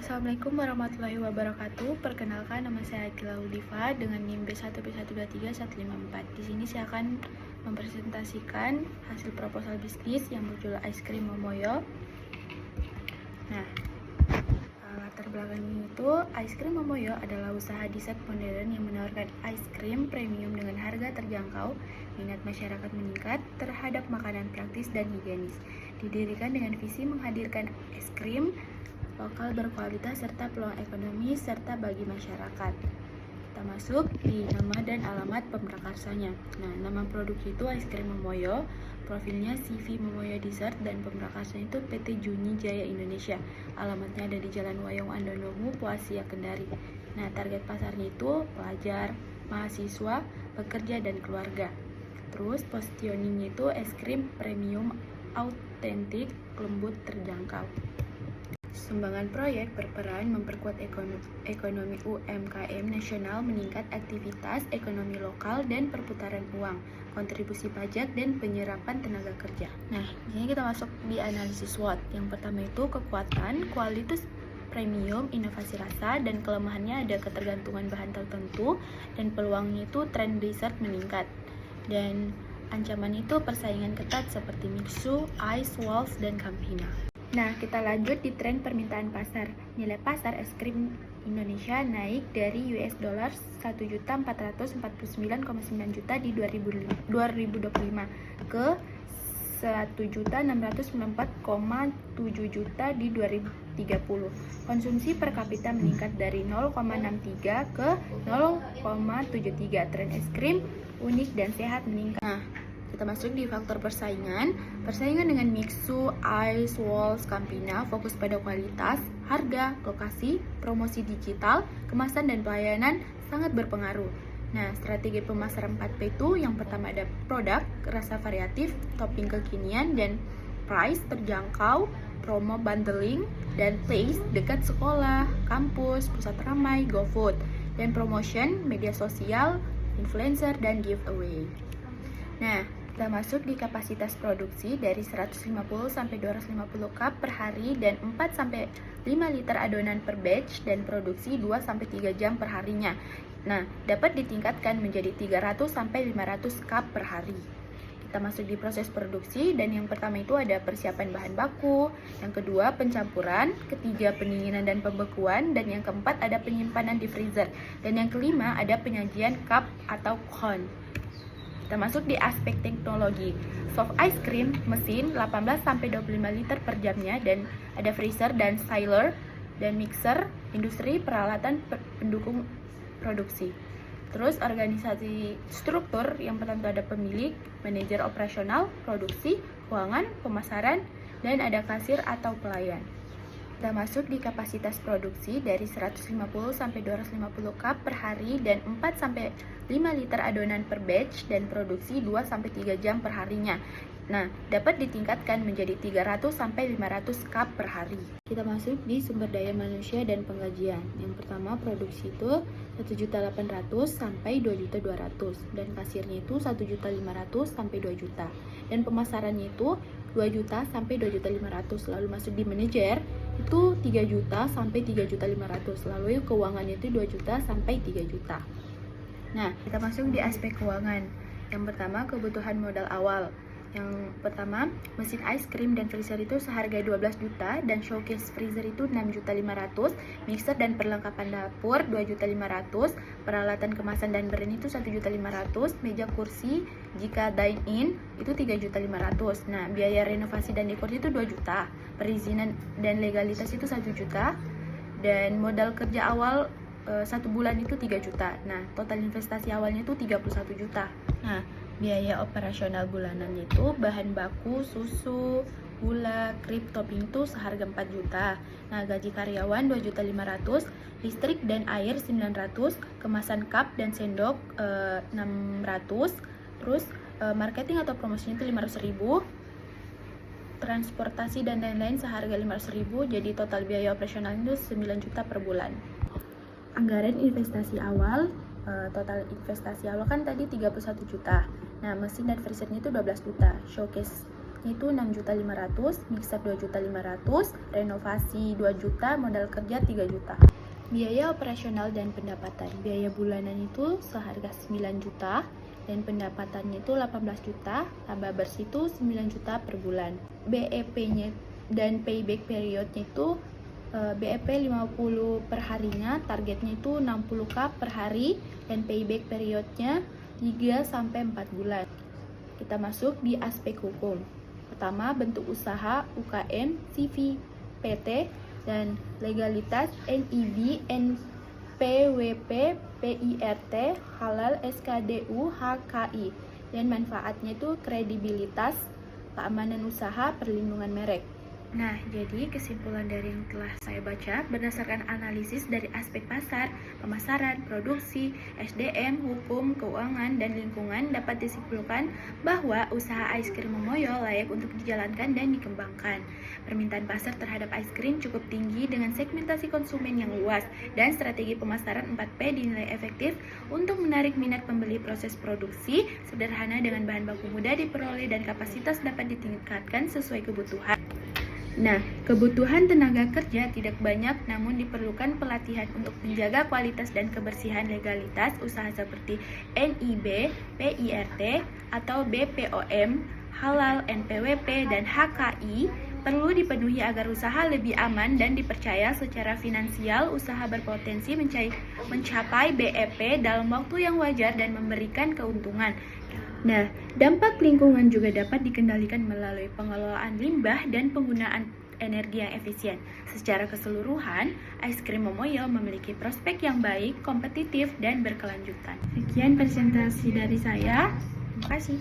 Assalamualaikum warahmatullahi wabarakatuh. Perkenalkan, nama saya Akila Udifa dengan NIM B1B123-154. Di sini saya akan mempresentasikan hasil proposal bisnis yang berjudul Ice Cream Momoyo. Nah, latar belakangnya itu, Ice Cream Momoyo adalah usaha dessert modern yang menawarkan ice cream premium dengan harga terjangkau. Minat masyarakat meningkat terhadap makanan praktis dan higienis. Didirikan dengan visi menghadirkan es krim lokal berkualitas serta peluang ekonomi serta bagi masyarakat. Kita masuk di nama dan alamat pemrakarsanya. Nah, nama produk itu Ice Cream Momoyo, profilnya CV Momoyo Dessert, dan pemrakarsanya itu PT Juni Jaya Indonesia. Alamatnya ada di Jalan Wayang Andonomu, Poasia, Kendari. Nah, target pasarnya itu pelajar, mahasiswa, pekerja, dan keluarga. Terus positioningnya itu es krim premium, autentik, lembut, terjangkau. Sumbangan proyek berperan memperkuat ekonomi UMKM nasional, meningkat aktivitas ekonomi lokal dan perputaran uang, kontribusi pajak dan penyerapan tenaga kerja. Nah, ini kita masuk di analisis SWOT. Yang pertama itu kekuatan, kualitas premium, inovasi rasa, dan kelemahannya ada ketergantungan bahan tertentu, dan peluangnya itu tren dessert meningkat. Dan ancaman itu persaingan ketat seperti Mixu, Ice Walls, dan Campina. Nah, kita lanjut di tren permintaan pasar. Nilai pasar es krim Indonesia naik dari US dollar 1.449,9 juta di 2025 ke 1.694,7 juta di 2030. Konsumsi per kapita meningkat dari 0,63 ke 0,73. Tren es krim unik dan sehat meningkat. Nah, kita masuk di faktor persaingan. Persaingan dengan Mixu, Ice Walls, Campina fokus pada kualitas, harga, lokasi, promosi digital, kemasan, dan pelayanan sangat berpengaruh. Nah, strategi pemasaran 4P itu yang pertama ada produk, rasa variatif, topping kekinian, dan price terjangkau, promo bundling, dan place dekat sekolah, kampus, pusat ramai, GoFood, dan promotion, media sosial, influencer, dan giveaway. Nah, kita masuk di kapasitas produksi dari 150 sampai 250 cup per hari dan 4 sampai 5 liter adonan per batch, dan produksi 2 sampai 3 jam per harinya. Nah, dapat ditingkatkan menjadi 300 sampai 500 cup per hari. Kita masuk di proses produksi, dan yang pertama itu ada persiapan bahan baku, yang kedua pencampuran, ketiga pendinginan dan pembekuan, dan yang keempat ada penyimpanan di freezer, dan yang kelima ada penyajian cup atau cone. Kita masuk di aspek teknologi. Soft ice cream mesin 18 sampai 25 liter per jamnya, dan ada freezer dan styler dan mixer, industri, peralatan pendukung produksi. Terus organisasi struktur, yang pertama ada pemilik, manajer operasional, produksi, keuangan, pemasaran, dan ada kasir atau pelayan. Kita masuk di kapasitas produksi dari 150 sampai 250 cup per hari dan 4 sampai 5 liter adonan per batch, dan produksi 2 sampai 3 jam per harinya. Nah, dapat ditingkatkan menjadi 300 sampai 500 cup per hari. Kita masuk di sumber daya manusia dan penggajian. Yang pertama produksi itu 1.800.000 sampai 2.200.000, dan kasirnya itu 1.500.000 sampai 2 juta. Dan pemasarannya itu 2 juta sampai 2.500.000. Lalu masuk di manajer itu 3 juta sampai 3.500.000. Lalu keuangannya itu 2 juta sampai 3 juta. Nah, kita masuk di aspek keuangan. Yang pertama kebutuhan modal awal. Yang pertama, mesin ice cream dan freezer itu seharga 12 juta, dan showcase freezer itu 6.500.000, mixer dan perlengkapan dapur 2.500.000, peralatan kemasan dan brand itu 1.500.000, meja kursi jika dine in itu 3.500.000. Nah, biaya renovasi dan dekor itu 2 juta, perizinan dan legalitas itu 1 juta, dan modal kerja awal 1 bulan itu 3 juta. Nah, total investasi awalnya itu 31 juta. Nah, biaya operasional bulanannya itu bahan baku, susu, gula, krip, topping itu seharga 4 juta. Nah, gaji karyawan 2.500.000, listrik dan air 900, kemasan cup dan sendok 600, terus marketing atau promosinya itu 500.000, transportasi dan lain-lain seharga 500.000, jadi total biaya operasional itu 9 juta per bulan. Anggaran investasi awal, total investasi awal kan tadi 31 juta. Nah, mesin dan freezernya itu 12 juta. Showcase Kreditnya itu 6.500.000, mixer 2.500.000, renovasi 2 juta, modal kerja 3 juta. Biaya operasional dan pendapatan. Biaya bulanan itu seharga 9 juta dan pendapatannya itu 18 juta, laba bersih itu 9 juta per bulan. BEP-nya dan payback periodnya itu BEP 50 per harinya, targetnya itu 60K per hari, dan payback periodnya 3-4 bulan. Kita masuk di aspek hukum. Pertama, bentuk usaha UKM, CV, PT, dan legalitas NIB, NPWP, PIRT, halal, SKDU, HKI. Dan manfaatnya itu kredibilitas, keamanan usaha, perlindungan merek. Nah, jadi kesimpulan dari yang telah saya baca berdasarkan analisis dari aspek pasar, pemasaran, produksi, SDM, hukum, keuangan, dan lingkungan dapat disimpulkan bahwa usaha es krim Momoyo layak untuk dijalankan dan dikembangkan. Permintaan pasar terhadap es krim cukup tinggi dengan segmentasi konsumen yang luas dan strategi pemasaran 4P dinilai efektif untuk menarik minat pembeli. Proses produksi sederhana dengan bahan baku mudah diperoleh dan kapasitas dapat ditingkatkan sesuai kebutuhan. Nah, kebutuhan tenaga kerja tidak banyak, namun diperlukan pelatihan untuk menjaga kualitas dan kebersihan. Legalitas usaha seperti NIB, PIRT, atau BPOM, halal, NPWP, dan HKI perlu dipenuhi agar usaha lebih aman dan dipercaya. Secara finansial, usaha berpotensi mencapai BEP dalam waktu yang wajar dan memberikan keuntungan. Nah, dampak lingkungan juga dapat dikendalikan melalui pengelolaan limbah dan penggunaan energi yang efisien. Secara keseluruhan, es krim Momoyo memiliki prospek yang baik, kompetitif, dan berkelanjutan. Sekian presentasi dari saya. Terima kasih.